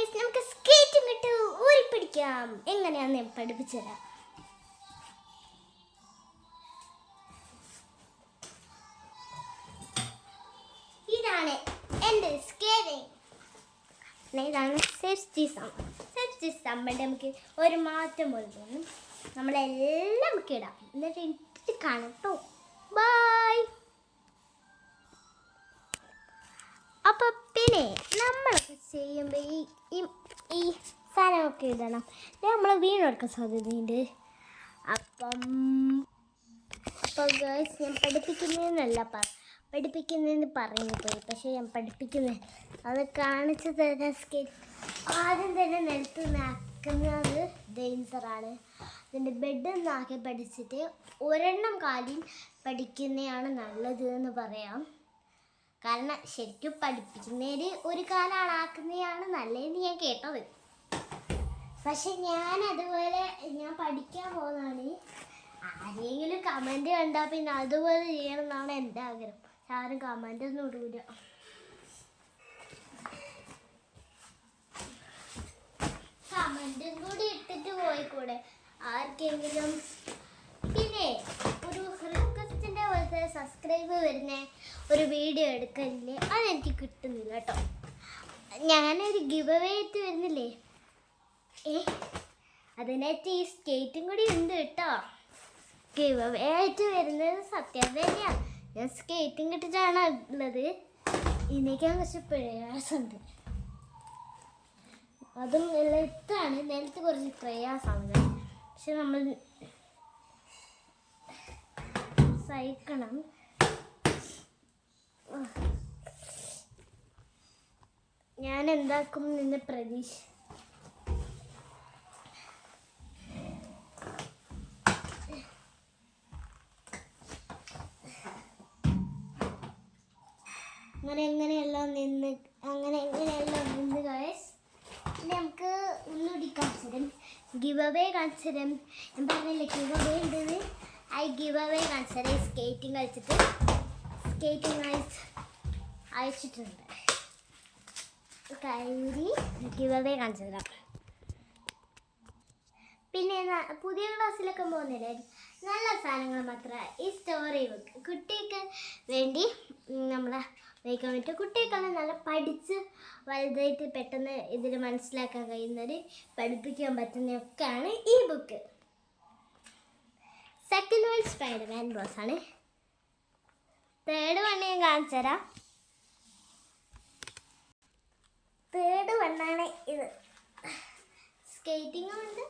Guys നമുക്ക് skating ഇട്ട് ഊരി പിടിക്കാം. എങ്ങനെയാന്ന് ഞാൻ പഠിപ്പിച്ചു തരാം. ഇതാണ് എൻ്റെ സ്കേറ്റിംഗ്. ഇതാണ് സേഫ്റ്റി സമ്മണ്ട്. നമുക്ക് ഒരു മാറ്റം പോലെ തോന്നും. നമ്മളെല്ലാം നമുക്ക് ഇടാം. എന്നിട്ട് ഇട്ടിട്ട് കാണാം കേട്ടോ. ബൈ. അപ്പം പിന്നെ നമ്മളൊക്കെ ചെയ്യുമ്പോൾ ഈ സാധനമൊക്കെ ഇടണം. നമ്മൾ വീണെടുക്കാൻ സാധ്യതയുണ്ട്. അപ്പം ഗേൾസ് ഞാൻ പഠിപ്പിക്കുന്നതെന്ന് പറഞ്ഞു പോയി. പക്ഷേ ഞാൻ പഠിപ്പിക്കുന്നത് അത് കാണിച്ചു തരാൻ ആദ്യം തന്നെ നിലത്ത് നാക്കുന്നത് ഡേഞ്ചറാണ്. അതിൻ്റെ ബെഡ് നാക്കി പഠിച്ചിട്ട് ഒരെണ്ണം കാലിൽ പഠിക്കുന്നതാണ് നല്ലത് എന്ന് പറയാം. കാരണം ശരിക്കും പഠിപ്പിക്കുന്നതിന് ഒരു കാലാണ് ആക്കുന്നതാണ് നല്ലതെന്ന് ഞാൻ കേട്ടത്. പക്ഷെ ഞാൻ പഠിക്കാൻ പോകുന്നതാണ്. ആരെങ്കിലും കമൻറ്റ് കണ്ടാൽ പിന്നെ അതുപോലെ ചെയ്യണമെന്നാണ് എൻ്റെ ആഗ്രഹം. ആരും കമൻ്റ് ഒന്നും ഇടൂല. കമൻറ്റും കൂടി ഇട്ടിട്ട് പോയിക്കൂടെ ആർക്കെങ്കിലും. പിന്നെ ഒരു റിക്വസ്റ്റിൻ്റെ പോലത്തെ സബ്സ്ക്രൈബ് വരുന്ന ഒരു വീഡിയോ എടുക്കലില്ലേ, അതെനിക്ക് കിട്ടുന്നില്ല കേട്ടോ. ഞാനൊരു ഗിവ് അവേ ആയിട്ട് വരുന്നില്ലേ, അതിനകത്ത് ഈ സ്കേറ്റും കൂടി ഉണ്ട് കേട്ടോ. ഗിവ് അവേ ആയിട്ട് വരുന്നത് സത്യം തന്നെയാണ്. ഞാൻ സ്കേറ്റിംഗ് ഇട്ടിട്ടാണ് ഉള്ളത്. ഇതിനേക്കാൻ കുറച്ച് പ്രയാസമുണ്ട്. അതും നിലത്താണ്. നിലത്ത് കുറച്ച് പ്രയാസമാണ്. പക്ഷെ നമ്മൾ സഹിക്കണം. ഞാൻ എന്താക്കും നിന്റെ പ്രതീക്ഷ. എങ്ങനെയെല്ലാം നിന്ന് ഗൈസ്. നമുക്ക് ഒന്നുകൂടി കാണിച്ചുതരാം. ഗിവ് അവേ കാണിച്ചുതരാം. ഞാൻ പറഞ്ഞില്ലേ ഗിവ് അവേ ഉണ്ടെന്ന്. ആ ഗിവ് അവേ കാണിച്ചുതരാം. സ്കേറ്റിംഗ് അയച്ചിട്ടുണ്ട്. കയറി ഗിവ് അവേ കാണിച്ചുതരാം. പിന്നെ പുതിയ ക്ലാസ്സിലൊക്കെ പോകുന്നില്ലേ, നല്ല സാധനങ്ങൾ മാത്രമേ ഈ സ്റ്റോറി ബുക്ക് കുട്ടികൾക്ക് വേണ്ടി നമ്മളെ വയ്ക്കാൻ പറ്റും. കുട്ടികൾക്കാണ് നല്ല പഠിച്ച് വലുതായിട്ട് പെട്ടെന്ന് ഇതിൽ മനസ്സിലാക്കാൻ കഴിയുന്നത്, പഠിപ്പിക്കാൻ പറ്റുന്നതൊക്കെയാണ് ഈ book. Second one Spiderman boss ആണ്. തേർഡ് വൺ ഞാൻ കാണിച്ചു തരാം. തേർഡ് വണ്ണാണ് ഇത്. സ്കേറ്റിംഗും ഉണ്ട്.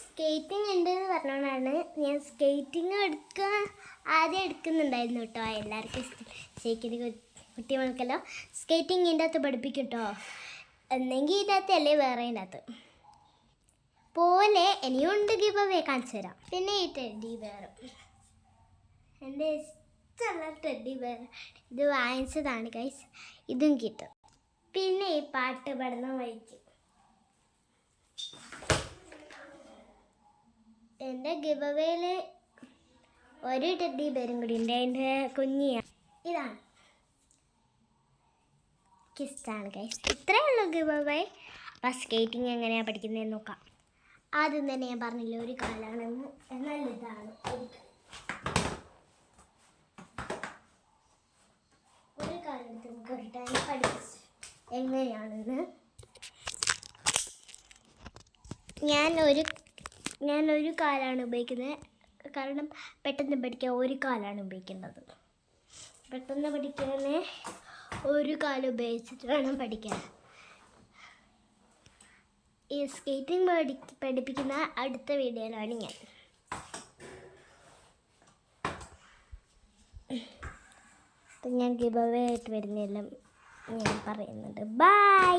സ്കേറ്റിംഗ് ഉണ്ടെന്ന് പറഞ്ഞുകൊണ്ടാണ് ഞാൻ സ്കേറ്റിംഗ് ആദ്യം എടുക്കുന്നുണ്ടായിരുന്നു കേട്ടോ. എല്ലാവർക്കും ശരിക്കും കുട്ടികൾക്കെല്ലാം സ്കേറ്റിംഗിൻ്റെ അകത്ത് പഠിപ്പിക്കും കേട്ടോ. എന്നെങ്കിൽ ഇതിൻ്റെ അകത്ത് അല്ലേ വേറെ അകത്ത് പോലെ ഇനിയുണ്ട് ഗിവ് അവേ കാണിച്ചു തരാം. പിന്നെ ഈ ടെഡ്ഡി ബെയർ എൻ്റെ ഇഷ്ടമുള്ള ടെഡ്ഡി ബെയർ. ഇത് വാങ്ങിച്ചതാണ് ഗൈസ്. ഇതും കിട്ടും. പിന്നെ ഈ പാട്ട് പഠന വഴിക്ക് എൻ്റെ ഗിവ് അവേയിൽ ഒരു ടെഡ്ഡി ബെയറും കൂടി ഉണ്ട്. എൻ്റെ കുഞ്ഞിയാണ്. ഇതാണ് കിസ്റ്റാണ് ഗൈസ്. ഇത്രയേ ഉള്ളൂ ഗിവ് അവേ. അപ്പം സ്കേറ്റിംഗ് എങ്ങനെയാണ് പഠിക്കുന്നതെന്ന് നോക്കാം. ആദ്യം തന്നെ ഞാൻ പറഞ്ഞില്ല ഒരു കാലാണെന്ന്. എന്നാൽ ഇതാണ് ഒരു കാലത്ത് നമുക്ക് ഒരു ടൈം പഠിപ്പിച്ചു എങ്ങനെയാണെന്ന്. ഞാൻ ഒരു കാലാണ് ഉപയോഗിക്കുന്നത്. കാരണം പെട്ടെന്ന് പഠിക്കാൻ ഒരു കാലാണ് ഉപയോഗിക്കേണ്ടത്. പെട്ടെന്ന് പഠിക്കാൻ ഒരു കാലം ഉപയോഗിച്ചിട്ട് വേണം പഠിക്കാൻ. ഈ സ്കേറ്റിംഗ് പഠിപ്പിക്കുന്ന അടുത്ത വീഡിയോയിലാണ് ഞാൻ. അപ്പം ഞാൻ ഗിവ് അവേ ആയിട്ട് വരുന്നതെല്ലാം ഞാൻ പറയുന്നുണ്ട്. ബൈ.